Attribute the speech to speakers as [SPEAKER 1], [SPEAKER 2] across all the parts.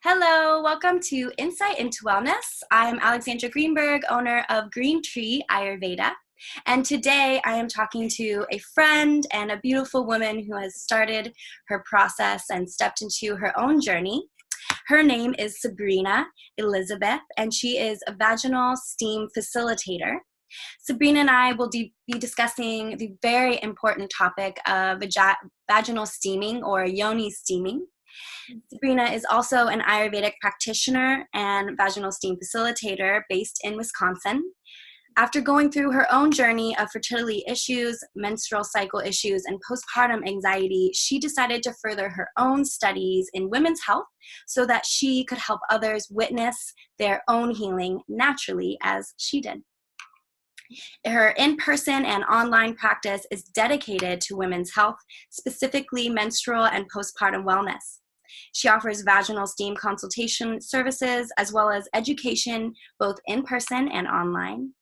[SPEAKER 1] Hello, welcome to Insight into Wellness. I'm Alexandra Greenberg, owner of Green Tree Ayurveda. And today I am talking to a friend and a beautiful woman who has started her process and stepped into her own journey. Her name is Sabrina Elizabeth, and she is a vaginal steam facilitator. Sabrina and I will be discussing the very important topic of vaginal steaming or Yoni steaming. Sabrina is also an Ayurvedic practitioner and vaginal steam facilitator based in Wisconsin. After going through her own journey of fertility issues, menstrual cycle issues, and postpartum anxiety, she decided to further her own studies in women's health so that she could help others witness their own healing naturally as she did. Her in-person and online practice is dedicated to women's health, specifically menstrual and postpartum wellness. She offers vaginal steam consultation services as well as education both in person and online.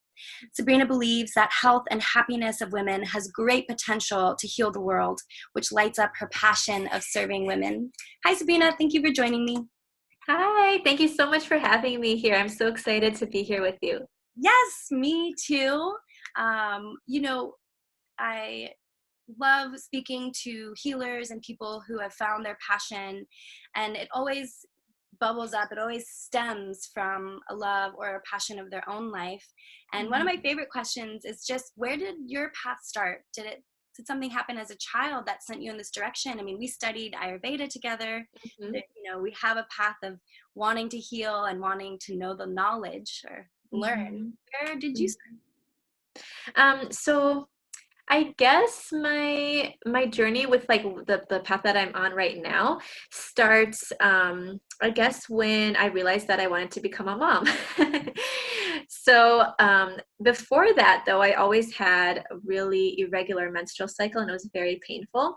[SPEAKER 1] Sabrina believes that health and happiness of women has great potential to heal the world, which lights up her passion of serving women. Hi, Sabrina. Thank you for joining me.
[SPEAKER 2] Hi, thank you so much for having me here. I'm so excited to be here with you.
[SPEAKER 1] Yes, me too. I love speaking to healers and people who have found their passion, and it always bubbles up, it always stems from a love or a passion of their own life. And one of my favorite questions is just, where did your path start? Did something happen as a child that sent you in this direction? I mean, we studied Ayurveda together. We have a path of wanting to heal and wanting to know the knowledge or learn. Where did you start?
[SPEAKER 2] So I guess my journey with like the path that I'm on right now starts I guess when I realized that I wanted to become a mom. So before that though, I always had a really irregular menstrual cycle and it was very painful.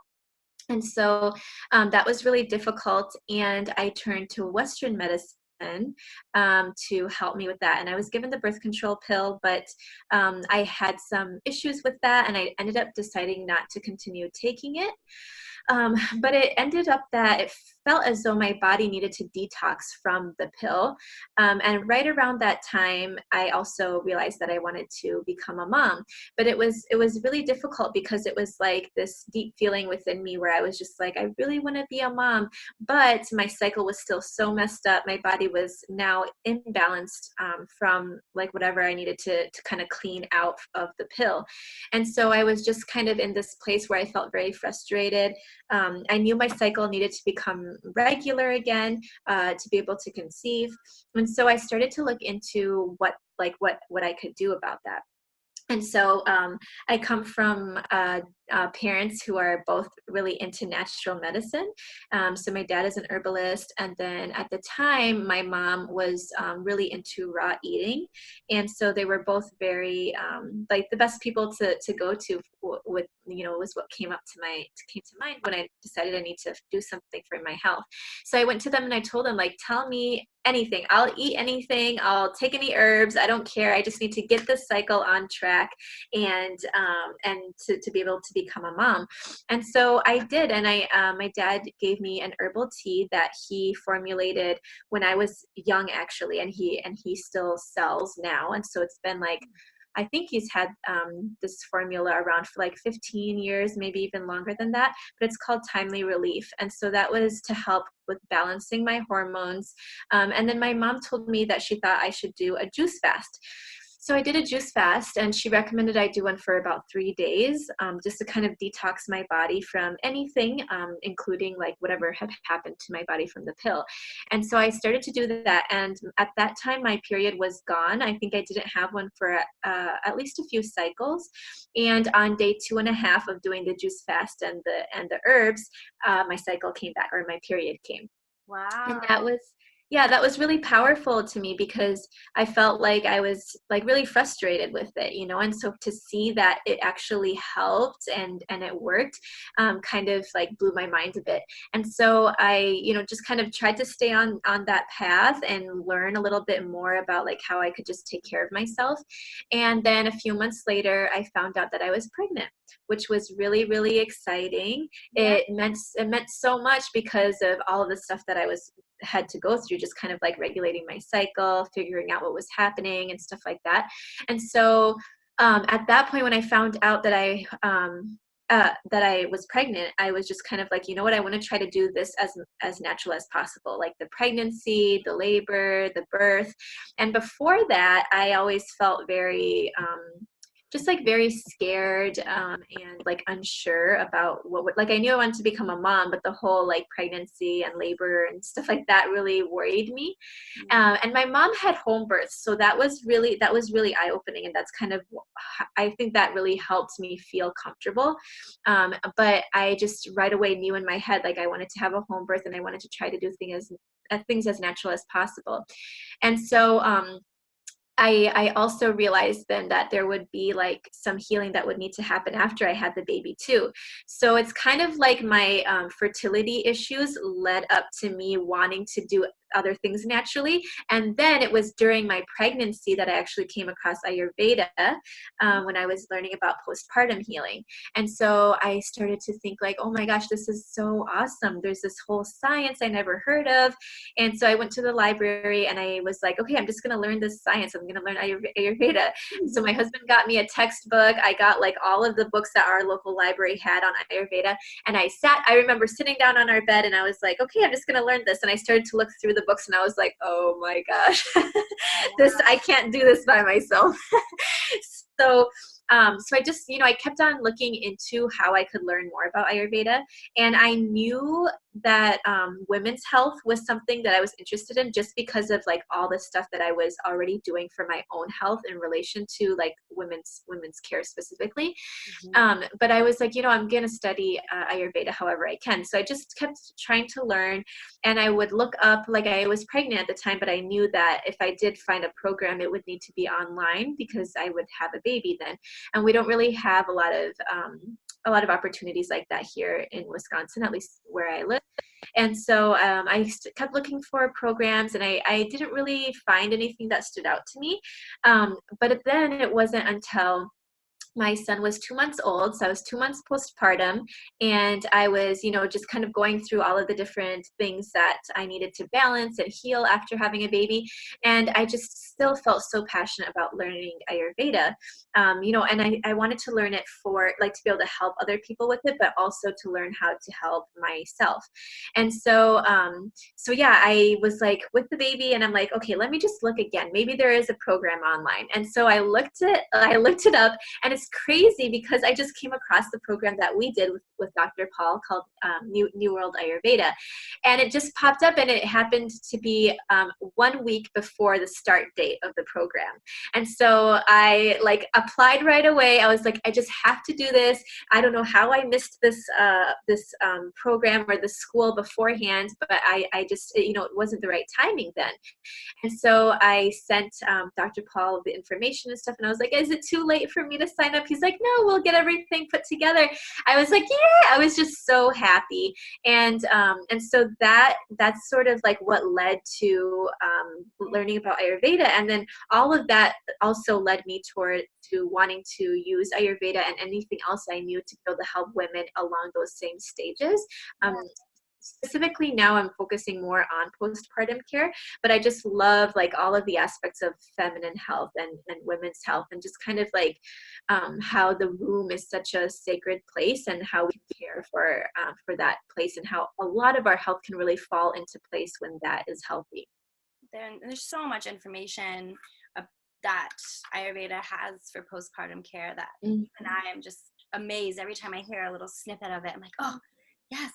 [SPEAKER 2] And so that was really difficult, and I turned to Western medicine to help me with that. And I was given the birth control pill, but I had some issues with that, and I ended up deciding not to continue taking it. But it ended up that it felt as though my body needed to detox from the pill. And right around that time, I also realized that I wanted to become a mom. But it was really difficult because it was like this deep feeling within me where I was just like, I really want to be a mom. But my cycle was still so messed up. My body was now imbalanced from like whatever I needed to kind of clean out of the pill. And so I was just kind of in this place where I felt very frustrated. I knew my cycle needed to become regular again to be able to conceive. And so I started to look into what I could do about that. And so I come from parents who are both really into natural medicine. So my dad is an herbalist. And then at the time, my mom was really into raw eating. And so they were both very, like the best people to go to with, was what came to mind when I decided I need to do something for my health. So I went to them and I told them, like, tell me anything. I'll eat anything. I'll take any herbs. I don't care. I just need to get this cycle on track and to be able to become a mom. And so I did. And my dad gave me an herbal tea that he formulated when I was young, actually, and he still sells now. And so it's been like, I think he's had this formula around for like 15 years, maybe even longer than that, but it's called Timely Relief. And so that was to help with balancing my hormones. And then my mom told me that she thought I should do a juice fast. So I did a juice fast, and she recommended I do one for about 3 days, just to kind of detox my body from anything, including like whatever had happened to my body from the pill. And so I started to do that. And at that time, my period was gone. I think I didn't have one for at least a few cycles. And on day 2.5 of doing the juice fast and the herbs, my cycle came back, or my period came.
[SPEAKER 1] Wow.
[SPEAKER 2] And that was really powerful to me because I felt like I was like really frustrated with it, and so to see that it actually helped and it worked kind of like blew my mind a bit. And so I, just kind of tried to stay on that path and learn a little bit more about like how I could just take care of myself. And then a few months later, I found out that I was pregnant, which was really, really exciting. Yeah. It meant so much because of all of the stuff that I was had to go through, just kind of like regulating my cycle, figuring out what was happening and stuff like that. And so at that point, when I found out that I was pregnant, I was just kind of like, you know what, I want to try to do this as natural as possible, like the pregnancy, the labor, the birth. And before that, I always felt very just like very scared and like unsure about what would, like I knew I wanted to become a mom, but the whole like pregnancy and labor and stuff like that really worried me. And my mom had home births, so that was really eye-opening, and that's kind of, I think that really helped me feel comfortable. But I just right away knew in my head, like I wanted to have a home birth, and I wanted to try to do things as natural as possible. And so I also realized then that there would be like some healing that would need to happen after I had the baby too. So it's kind of like my fertility issues led up to me wanting to do other things naturally. And then it was during my pregnancy that I actually came across Ayurveda when I was learning about postpartum healing. And so I started to think like, oh my gosh, this is so awesome. There's this whole science I never heard of. And so I went to the library and I was like, okay, I'm just going to learn this science. I'm going to learn Ayurveda. So my husband got me a textbook. I got like all of the books that our local library had on Ayurveda. And I remember sitting down on our bed and I was like, okay, I'm just going to learn this. And I started to look through the books and I was like, oh my gosh, I can't do this by myself. So so I just, I kept on looking into how I could learn more about Ayurveda. And I knew that women's health was something that I was interested in just because of like all the stuff that I was already doing for my own health in relation to like women's care specifically. But I was like, I'm going to study Ayurveda however I can. So I just kept trying to learn, and I would look up, like I was pregnant at the time, but I knew that if I did find a program, it would need to be online because I would have a baby then. And we don't really have a lot of opportunities like that here in Wisconsin, at least where I live. And so I kept looking for programs, and I didn't really find anything that stood out to me. But then it wasn't until my son was 2 months old, so I was 2 months postpartum, and I was, just kind of going through all of the different things that I needed to balance and heal after having a baby, and I just still felt so passionate about learning Ayurveda, and I wanted to learn it for, like, to be able to help other people with it, but also to learn how to help myself. And so, yeah, I was like with the baby, and I'm like, okay, let me just look again. Maybe there is a program online. And so I looked it up, and it's crazy because I just came across the program that we did with Dr. Paul called New World Ayurveda. And it just popped up, and it happened to be 1 week before the start date of the program. And so I applied right away. I was like, I just have to do this. I don't know how I missed this program or the school beforehand, but I just, it wasn't the right timing then. And so I sent Dr. Paul the information and stuff, and I was like, is it too late for me to sign up? He's like, no, we'll get everything put together. I was like, yeah, I was just so happy. And so that's sort of like what led to learning about Ayurveda. And then all of that also led me to wanting to use Ayurveda and anything else I knew to be able to help women along those same stages. Specifically now I'm focusing more on postpartum care, but I just love like all of the aspects of feminine health and women's health, and just kind of like how the womb is such a sacred place, and how we care for that place, and how a lot of our health can really fall into place when that is healthy.
[SPEAKER 1] There's so much information that Ayurveda has for postpartum care that and I am just amazed every time I hear a little snippet of it. I'm like, oh, yes.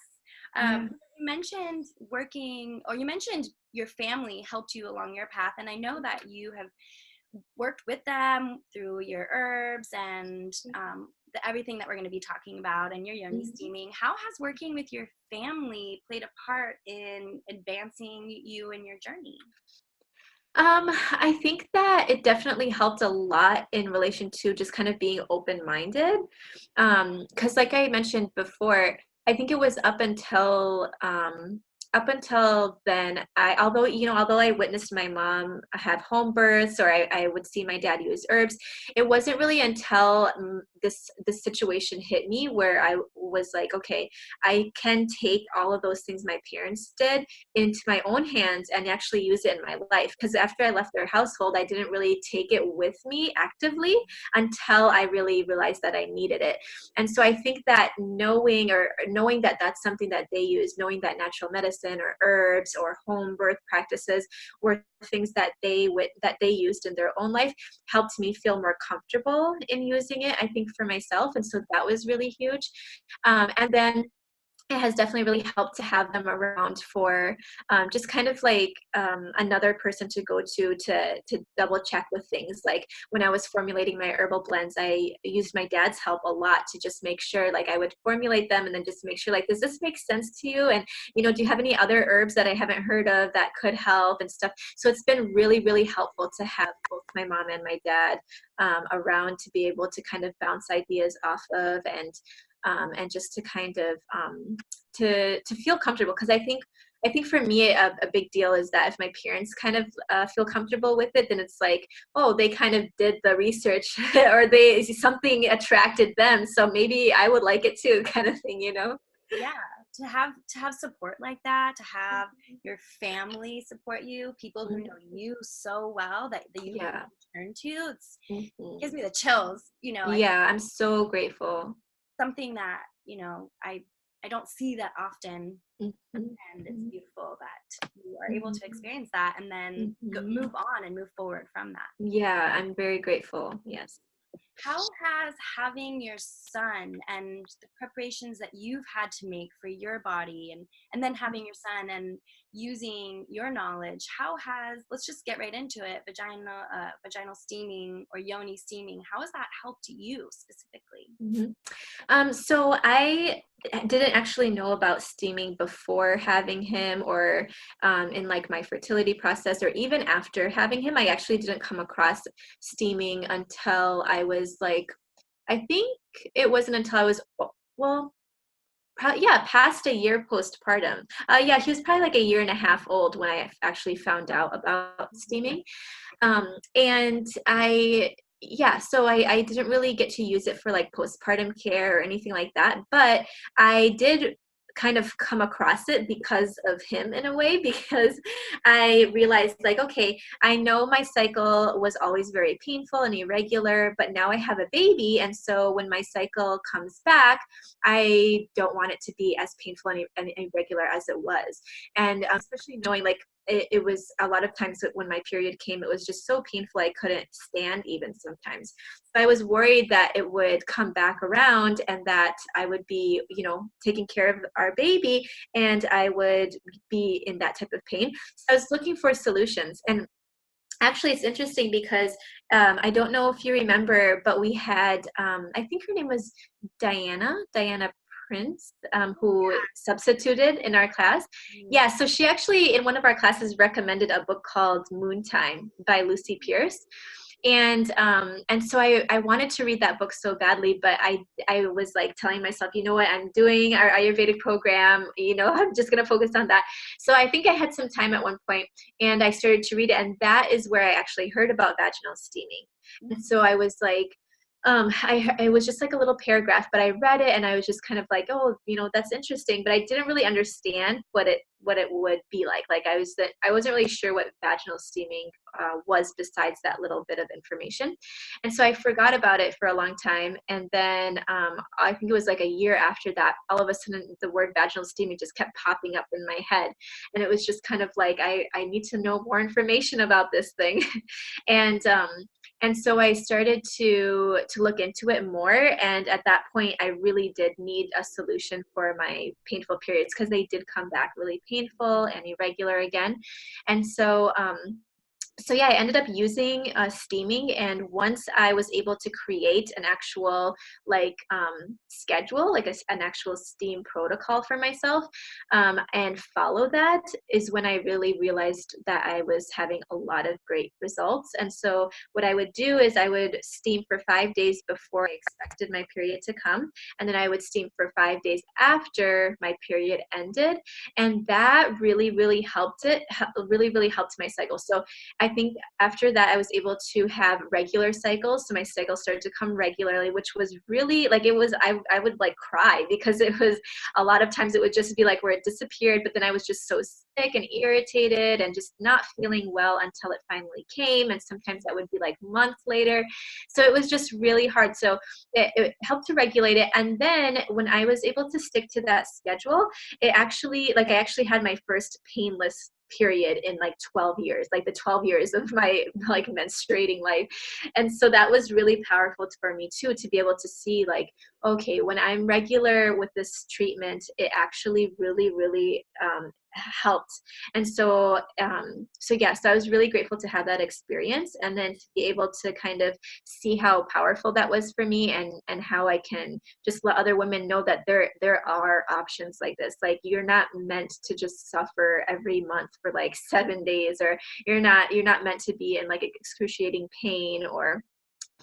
[SPEAKER 1] You mentioned you mentioned your family helped you along your path, and I know that you have worked with them through your herbs and everything that we're going to be talking about, and your Yoni steaming. How has working with your family played a part in advancing you in your journey?
[SPEAKER 2] I think that it definitely helped a lot in relation to just kind of being open-minded. Because like I mentioned before, I think it was up until then, although I witnessed my mom have home births, or I would see my dad use herbs, it wasn't really until this situation hit me where I was like, okay, I can take all of those things my parents did into my own hands and actually use it in my life. Because after I left their household, I didn't really take it with me actively until I really realized that I needed it. And so I think that knowing that that's something that they use, knowing that natural medicine or herbs or home birth practices were things that they used in their own life, helped me feel more comfortable in using it, I think, for myself. And so that was really huge. And then it has definitely really helped to have them around for just kind of like another person to go to double check with things. Like when I was formulating my herbal blends, I used my dad's help a lot to just make sure, like, I would formulate them and then just make sure, like, does this make sense to you? And, you know, do you have any other herbs that I haven't heard of that could help and stuff? So it's been really, really helpful to have both my mom and my dad around to be able to kind of bounce ideas off of, and just to kind of to feel comfortable. Because I think for me a big deal is that if my parents kind of feel comfortable with it, then it's like, oh, they kind of did the research or something attracted them, so maybe I would like it too, kind of thing, you know?
[SPEAKER 1] Yeah, to have support like that, to have your family support you, people who know you so well that you know
[SPEAKER 2] Yeah.
[SPEAKER 1] who to turn to. It gives
[SPEAKER 2] Mhm.
[SPEAKER 1] me the chills. You know, I
[SPEAKER 2] Yeah, I'm so grateful.
[SPEAKER 1] something that, I don't see that often,
[SPEAKER 2] Mhm.
[SPEAKER 1] and it's beautiful that you are able to
[SPEAKER 2] Mhm.
[SPEAKER 1] experience that and then
[SPEAKER 2] Mhm.
[SPEAKER 1] move on and move forward from that.
[SPEAKER 2] Yeah, I'm very grateful. Yes.
[SPEAKER 1] How has having your son and the preparations that you've had to make for your body, and then having your son and using your knowledge, how has, let's just get right into it, vaginal steaming or Yoni steaming, how has that helped you specifically?
[SPEAKER 2] Mhm. So I didn't actually know about steaming before having him, or in like my fertility process, or even after having him. I actually didn't come across steaming until I was like, I think it wasn't until I was, well, yeah, past a year postpartum. Yeah, he was probably like a year and a half old when I actually found out about steaming. And yeah, so I didn't really get to use it for like postpartum care or anything like that, but I did kind of come across it because of him in a way, because I realized, like, okay, I know my cycle was always very painful and irregular, but now I have a baby, and so when my cycle comes back, I don't want it to be as painful and irregular as it was. And especially knowing, like, it was a lot of times that when my period came, it was just so painful I couldn't stand even sometimes. So I was worried that it would come back around and that I would be, you know, taking care of our baby and I would be in that type of pain. So I was looking for solutions. And actually, it's interesting because I don't know if you remember, but we had, I think her name was Diana Prince, who substituted in our class.
[SPEAKER 1] Mm.
[SPEAKER 2] Yeah, so she actually, in one of our classes, recommended a book called Moon Time by Lucy Pierce. And so I wanted to read that book so badly, but I was like telling myself, you know what, I'm doing our Ayurvedic program, you know, I'm just gonna focus on that. So I think I had some time at one point and I started to read it, and that is where I actually heard about vaginal steaming. And so I was like, it was just like a little paragraph, but I read it and I was just kind of like, oh, you know, that's interesting, but I didn't really understand what it would be like. Like I wasn't really sure what vaginal steaming was besides that little bit of information, and so I forgot about it for a long time. And then I think it was like a year after that, all of a sudden the word vaginal steaming just kept popping up in my head, and it was just kind of like I need to know more information about this thing, and and so I started to look into it more. And at that point, I really did need a solution for my painful periods because they did come back really painful and irregular again. And so yeah, I ended up using steaming, and once I was able to create an actual like schedule, like an actual steam protocol for myself, and follow that, is when I really realized that I was having a lot of great results. And so what I would do is I would steam for 5 days before I expected my period to come, and then I would steam for 5 days after my period ended, and that really helped my cycle. So I think after that, I was able to have regular cycles. So my cycles started to come regularly, which was really like, I would like cry, because it was a lot of times it would just be like where it disappeared, but then I was just so sick and irritated and just not feeling well until it finally came. And sometimes that would be like months later. So it was just really hard. So it helped to regulate it. And then when I was able to stick to that schedule, it actually, like, I actually had my first painless period in like 12 years, like the 12 years of my like menstruating life. And so that was really powerful for me too, to be able to see like, okay, when I'm regular with this treatment, it actually really, really helped. And so, so I was really grateful to have that experience, and then to be able to kind of see how powerful that was for me, and how I can just let other women know that there are options like this. Like, you're not meant to just suffer every month for like 7 days, or you're not meant to be in like excruciating pain or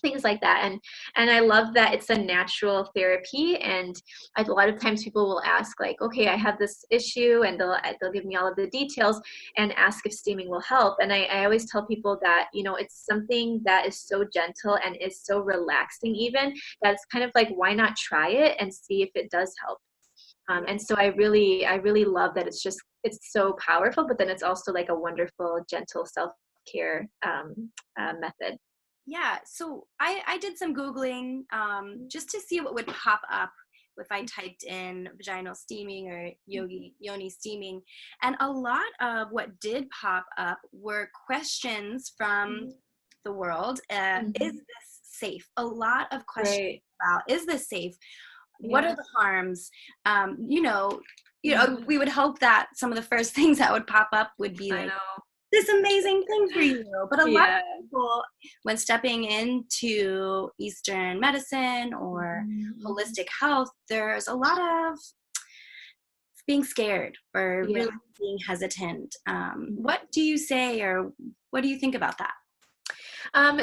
[SPEAKER 2] things like that. And I love that it's a natural therapy. And a lot of times people will ask like, okay, I have this issue, and they'll give me all of the details and ask if steaming will help. And I always tell people that, you know, it's something that is so gentle and is so relaxing, even, that's kind of like, why not try it and see if it does help. And so I really love that it's so powerful, but then it's also like a wonderful, gentle self-care method.
[SPEAKER 1] Yeah, so I did some Googling just to see what would pop up if I typed in vaginal steaming or yoni steaming. And a lot of what did pop up were questions from the world. Is
[SPEAKER 2] Mhm.
[SPEAKER 1] this safe? A lot of questions
[SPEAKER 2] Right.
[SPEAKER 1] about, is this safe? What
[SPEAKER 2] Yeah.
[SPEAKER 1] are the harms? You know,
[SPEAKER 2] Mhm.
[SPEAKER 1] we would hope that some of the first things that would pop up would be
[SPEAKER 2] I
[SPEAKER 1] like,
[SPEAKER 2] know.
[SPEAKER 1] this amazing thing for you. But a lot
[SPEAKER 2] Yeah.
[SPEAKER 1] of people, when stepping into Eastern medicine or
[SPEAKER 2] Mhm.
[SPEAKER 1] holistic health, there's a lot of being scared or
[SPEAKER 2] Yeah.
[SPEAKER 1] really being hesitant.
[SPEAKER 2] Mhm.
[SPEAKER 1] What do you say, or what do you think about that?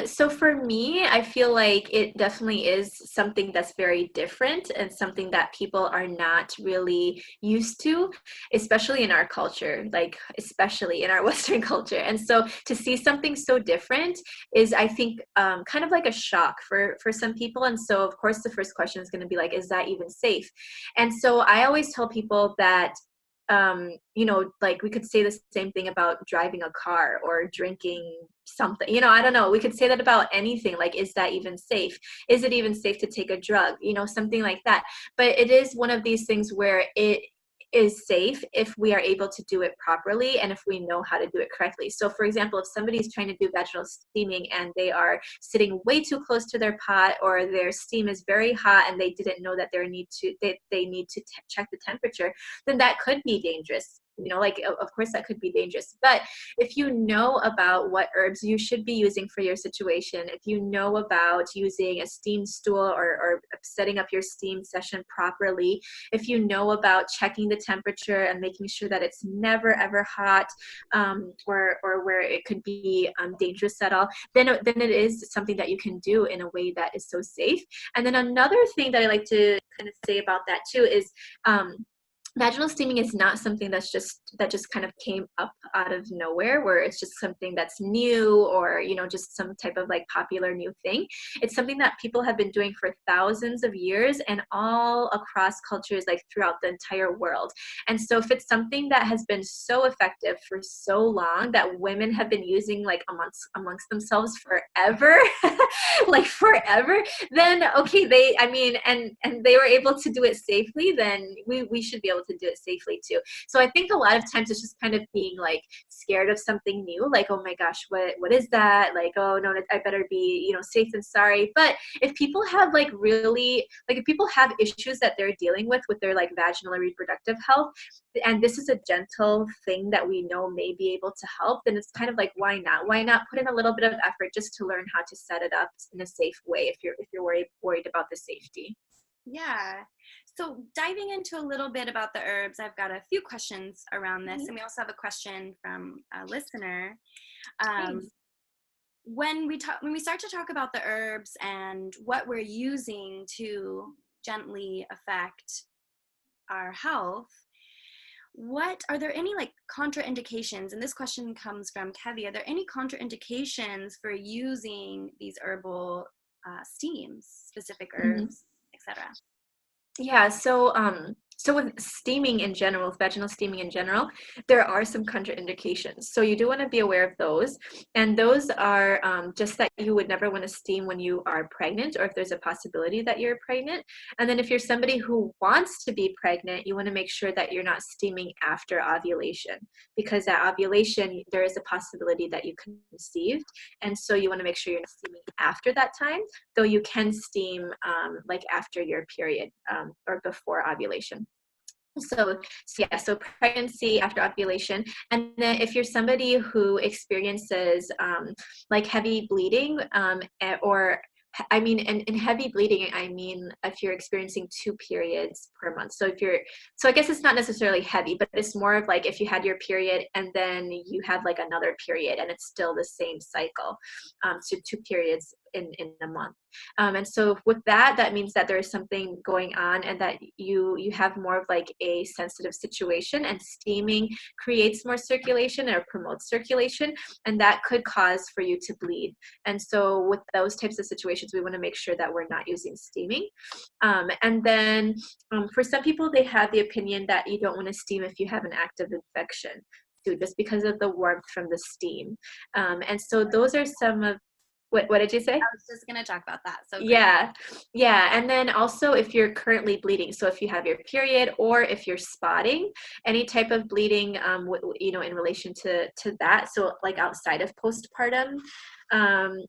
[SPEAKER 2] So for me, I feel like it definitely is something that's very different, and something that people are not really used to, especially in our culture, like especially in our Western culture. And so to see something so different is, I think, kind of like a shock for some people. And so of course the first question is going to be like, is that even safe? And so I always tell people that you know, like, we could say the same thing about driving a car or drinking something, you know, I don't know. We could say that about anything. Like, is that even safe? Is it even safe to take a drug? You know, something like that. But it is one of these things where it is safe if we are able to do it properly and if we know how to do it correctly. So for example, if somebody's trying to do vaginal steaming and they are sitting way too close to their pot, or their steam is very hot and they didn't know that they need to check the temperature, then that could be dangerous. You know, like, of course that could be dangerous. But if you know about what herbs you should be using for your situation, if you know about using a steam stool, or setting up your steam session properly, if you know about checking the temperature and making sure that it's never ever hot, or where it could be dangerous at all, then it is something that you can do in a way that is so safe. And then another thing that I like to kind of say about that too is, vaginal steaming is not something that just kind of came up out of nowhere, where it's just something that's new, or, you know, just some type of like popular new thing. It's something that people have been doing for thousands of years, and all across cultures, like throughout the entire world. And so if it's something that has been so effective for so long, that women have been using like amongst themselves forever, like forever, then okay, and they were able to do it safely, then we should be able to do it safely too. So I think a lot of times it's just kind of being like scared of something new, like, oh my gosh, what is that? Like, oh no, I better be, you know, safe than sorry. But if people have like really, like, if people have issues that they're dealing with their like vaginal or reproductive health, and this is a gentle thing that we know may be able to help, then it's kind of like, why not put in a little bit of effort just to learn how to set it up in a safe way, if you're worried about the safety.
[SPEAKER 1] Yeah. So diving into a little bit about the herbs, I've got a few questions around this,
[SPEAKER 2] Mhm.
[SPEAKER 1] and we also have a question from a listener. Um,
[SPEAKER 2] Nice.
[SPEAKER 1] when we start to talk about the herbs and what we're using to gently affect our health, what are there any like contraindications? And this question comes from Kevi. Are there any contraindications for using these herbal steams, specific herbs, etc.?
[SPEAKER 2] Yeah, so with steaming in general, with vaginal steaming in general, there are some contraindications. So you do want to be aware of those. And those are just that you would never want to steam when you are pregnant, or if there's a possibility that you're pregnant. And then if you're somebody who wants to be pregnant, you want to make sure that you're not steaming after ovulation, because at ovulation, there is a possibility that you conceived. And so you want to make sure you're not steaming after that time, though you can steam like after your period or before ovulation. So yeah, so pregnancy after ovulation. And then if you're somebody who experiences like heavy bleeding or I mean, in heavy bleeding, I mean, if you're experiencing 2 periods per month. So so I guess it's not necessarily heavy, but it's more of like if you had your period and then you had like another period and it's still the same cycle. So 2 periods in a month. And so with that, that means that there is something going on and that you have more of like a sensitive situation, and steaming creates more circulation or promotes circulation, and that could cause for you to bleed. And so with those types of situations, we want to make sure that we're not using steaming. And then for some people, they have the opinion that you don't want to steam if you have an active infection too, just because of the warmth from the steam. And so those are some of what did you say?
[SPEAKER 1] I was just going to talk about that. So great.
[SPEAKER 2] Yeah. And then also if you're currently bleeding, so if you have your period or if you're spotting, any type of bleeding, you know, in relation to that. So like outside of postpartum,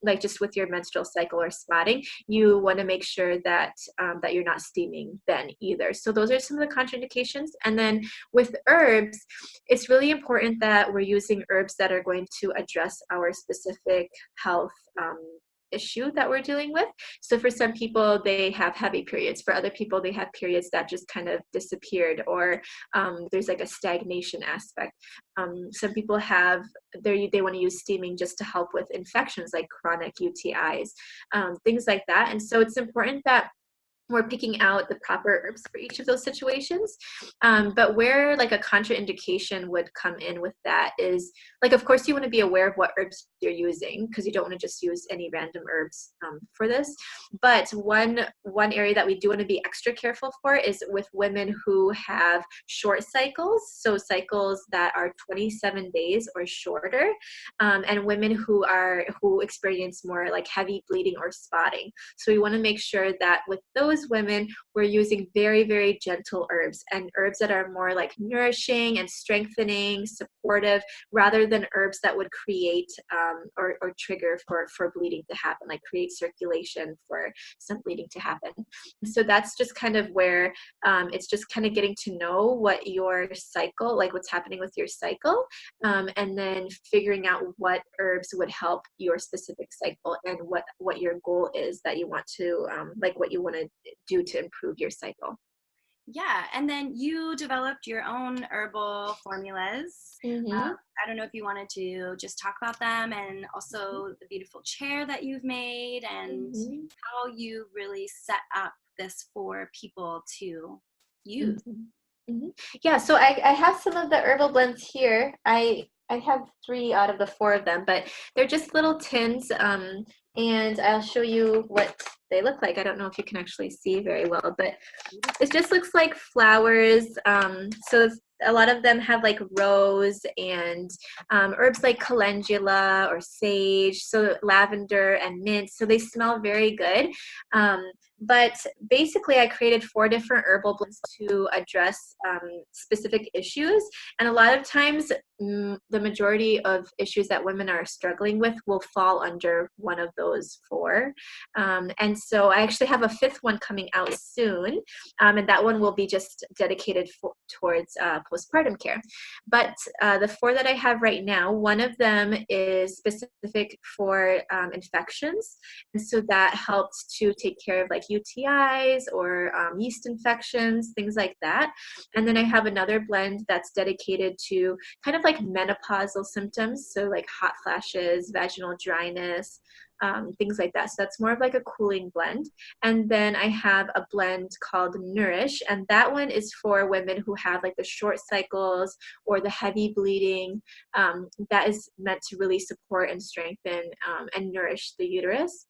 [SPEAKER 2] like just with your menstrual cycle or spotting, you want to make sure that that you're not steaming then either. So those are some of the contraindications. And then with herbs, it's really important that we're using herbs that are going to address our specific health issue that we're dealing with. So for some people, they have heavy periods. For other people, they have periods that just kind of disappeared, or there's like a stagnation aspect. Some people have, they want to use steaming just to help with infections like chronic UTIs, things like that. And so it's important that we're picking out the proper herbs for each of those situations. But where like a contraindication would come in with that is, like, of course you want to be aware of what herbs you're using, because you don't want to just use any random herbs for this. But one area that we do want to be extra careful for is with women who have short cycles, so cycles that are 27 days or shorter, and women who experience more like heavy bleeding or spotting. So we want to make sure that with those women, we're using very, very gentle herbs, and herbs that are more like nourishing and strengthening, supportive, rather than herbs that would create or trigger for bleeding to happen, like create circulation for some bleeding to happen. So that's just kind of where it's just kind of getting to know what your cycle, like what's happening with your cycle, and then figuring out what herbs would help your specific cycle and what your goal is that you want to, like what you want to do to improve your cycle.
[SPEAKER 1] Yeah, and then you developed your own herbal formulas. I don't know if you wanted to just talk about them, and also the beautiful chair that you've made, and how you really set up this for people to use.
[SPEAKER 2] Yeah, so I have some of the herbal blends here. I have 3 out of the 4 of them, but they're just little tins, and I'll show you what they look like. I don't know if you can actually see very well, but it just looks like flowers. So a lot of them have like rose and herbs like calendula or sage, so lavender and mint. So they smell very good. But basically, I created 4 different herbal blends to address specific issues. And a lot of times, the majority of issues that women are struggling with will fall under one of those 4. And so I actually have a 5th one coming out soon. And that one will be just dedicated towards postpartum care. But the 4 that I have right now, one of them is specific for infections. And so that helps to take care of like UTIs or yeast infections, things like that. And then I have another blend that's dedicated to kind of like menopausal symptoms, so like hot flashes, vaginal dryness, things like that. So that's more of like a cooling blend. And then I have a blend called Nourish, and that one is for women who have like the short cycles or the heavy bleeding. That is meant to really support and strengthen and nourish the uterus.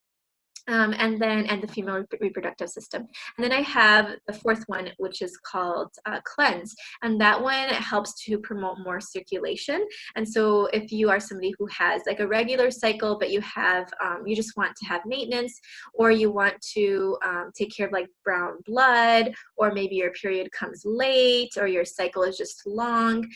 [SPEAKER 2] And the female reproductive system. And then I have the fourth one, which is called Cleanse. And that one helps to promote more circulation. And so if you are somebody who has like a regular cycle, but you have, you just want to have maintenance, or you want to take care of like brown blood, or maybe your period comes late, or your cycle is just long,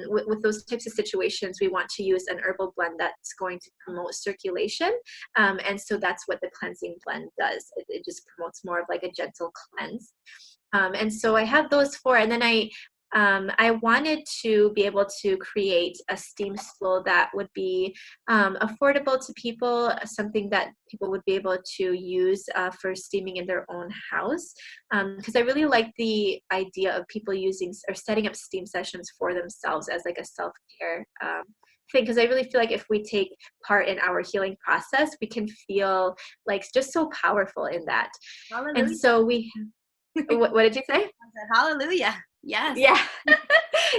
[SPEAKER 2] with those types of situations, we want to use an herbal blend that's going to promote circulation. And so that's what the cleansing blend does. It just promotes more of like a gentle cleanse. And so I have those four, and then I wanted to be able to create a steam stool that would be affordable to people, something that people would be able to use for steaming in their own house. Because I really like the idea of people using or setting up steam sessions for themselves as like a self-care thing, because I really feel like if we take part in our healing process, we can feel like just so powerful in that.
[SPEAKER 1] Hallelujah.
[SPEAKER 2] And so what did you say?
[SPEAKER 1] I said, hallelujah. Yes.
[SPEAKER 2] Yeah.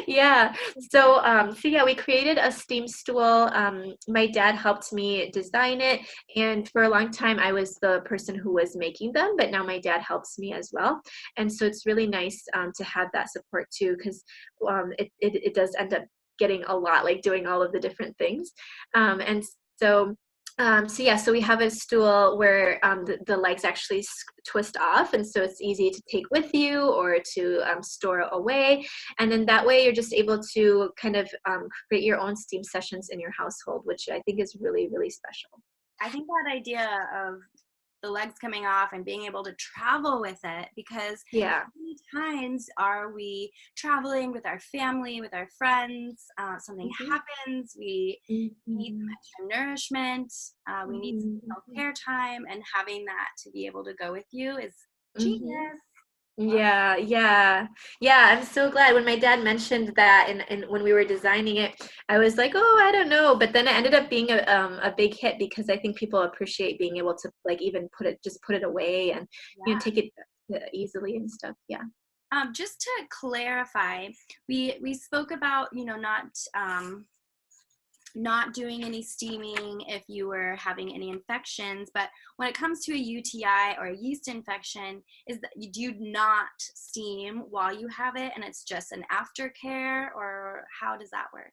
[SPEAKER 2] Yeah. So yeah, we created a steam stool. My dad helped me design it, and for a long time I was the person who was making them, but now my dad helps me as well. And so it's really nice to have that support too, because it does end up getting a lot, like doing all of the different things. And so so we have a stool where the legs actually twist off, and so it's easy to take with you or to store away. And then that way you're just able to kind of create your own steam sessions in your household, which I think is really, really special.
[SPEAKER 1] I think that idea of the legs coming off and being able to travel with it, because
[SPEAKER 2] Yeah.
[SPEAKER 1] how many times are we traveling with our family, with our friends, something happens, we need some extra nourishment, we need some self-care time, and having that to be able to go with you is genius.
[SPEAKER 2] Yeah. I'm so glad when my dad mentioned that, and when we were designing it, I was like, oh, I don't know. But then it ended up being a big hit, because I think people appreciate being able to like even put it away and take it easily and stuff. Yeah.
[SPEAKER 1] Just to clarify, we spoke about not doing any steaming if you were having any infections, but when it comes to a UTI or a yeast infection, is that you do not steam while you have it, and it's just an aftercare, or how does that work?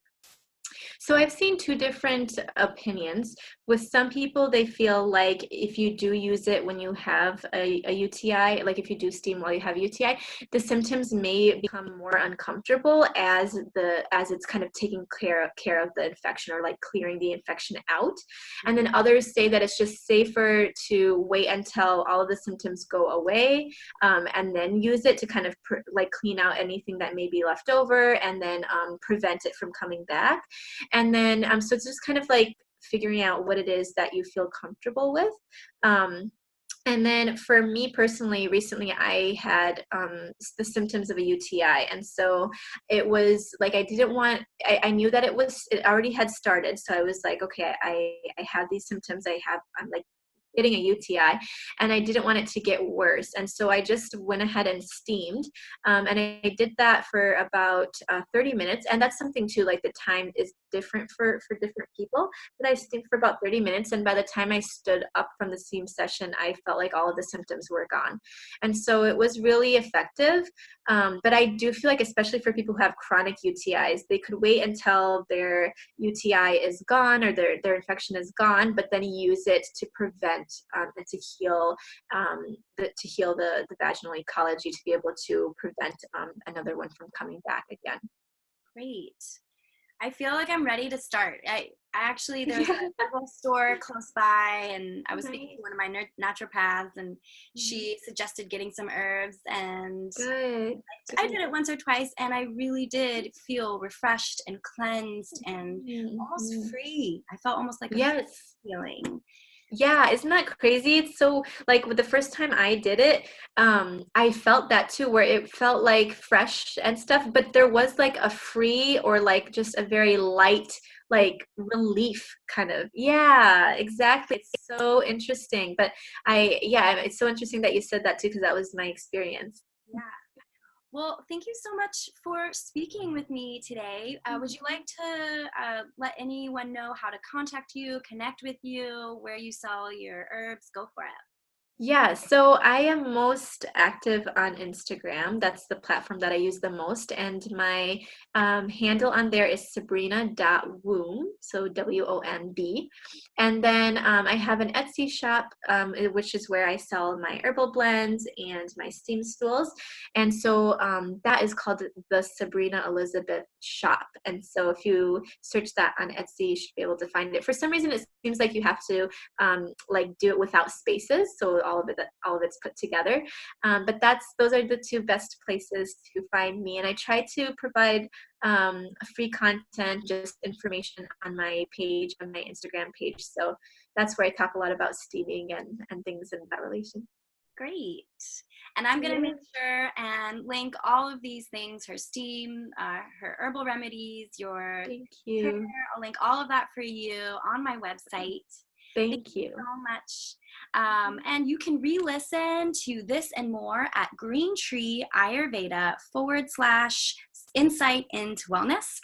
[SPEAKER 2] So I've seen two different opinions. With some people, they feel like if you do use it when you have a UTI, like if you do steam while you have UTI, the symptoms may become more uncomfortable as it's kind of taking care of the infection, or like clearing the infection out. And then others say that it's just safer to wait until all of the symptoms go away, and then use it to kind of like clean out anything that may be left over, and then prevent it from coming back. And then so it's just kind of like figuring out what it is that you feel comfortable with. And then for me personally, recently I had the symptoms of a UTI. And so it was like, I knew that it already had started. So I was like, okay, I have these symptoms. I'm like getting a UTI, and I didn't want it to get worse. And so I just went ahead and steamed. And I did that for about 30 minutes. And that's something too, like the time is different for different people. But I steamed for about 30 minutes. And by the time I stood up from the steam session, I felt like all of the symptoms were gone. And so it was really effective. But I do feel like, especially for people who have chronic UTIs, they could wait until their UTI is gone, or their infection is gone, but then use it to prevent and to heal the vaginal ecology, to be able to prevent another one from coming back again.
[SPEAKER 1] Great. I feel like I'm ready to start. I actually, there's a herbal store close by, and I was speaking to one of my naturopaths, and she suggested getting some herbs, and
[SPEAKER 2] Good.
[SPEAKER 1] I did it once or twice, and I really did feel refreshed and cleansed and almost free. I felt almost like a feeling.
[SPEAKER 2] Yeah, isn't that crazy? It's so like with the first time I did it, I felt that too, where it felt like fresh and stuff, but there was like a free or like just a very light, like relief kind of. Yeah, exactly. It's so interesting. But yeah, it's so interesting that you said that too, because that was my experience.
[SPEAKER 1] Yeah. Well, thank you so much for speaking with me today. Would you like to let anyone know how to contact you, connect with you, where you sell your herbs? Go for it.
[SPEAKER 2] Yeah, so I am most active on Instagram. That's the platform that I use the most. And my handle on there is sabrina.womb, so WONB. And then I have an Etsy shop, which is where I sell my herbal blends and my steam stools. And so that is called the Sabrina Elizabeth shop. And so if you search that on Etsy, you should be able to find it. For some reason, it seems like you have to like do it without spaces, so all of it's put together. But those are the two best places to find me, and I try to provide free content, just information on my page, on my Instagram page. So that's where I talk a lot about steaming and things in that relation.
[SPEAKER 1] Great. And I'm going to
[SPEAKER 2] Yeah,
[SPEAKER 1] make sure and link all of these things, her steam, her herbal remedies, your
[SPEAKER 2] thank
[SPEAKER 1] hair.
[SPEAKER 2] you.
[SPEAKER 1] I'll link all of that for you on my website. Thank
[SPEAKER 2] Thank
[SPEAKER 1] you
[SPEAKER 2] you.
[SPEAKER 1] so much. And you can re-listen to this and more at Greentree Ayurveda / insight into wellness.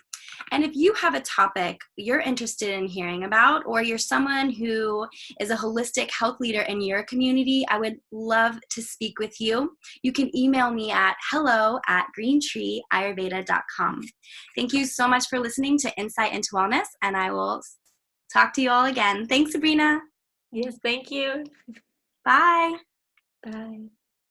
[SPEAKER 1] And if you have a topic you're interested in hearing about, or you're someone who is a holistic health leader in your community, I would love to speak with you. You can email me at hello@greentreeayurveda.com. Thank you so much for listening to Insight into Wellness, and I will talk to you all again. Thanks, Sabrina.
[SPEAKER 2] Yes, thank you.
[SPEAKER 1] Bye.
[SPEAKER 2] Bye.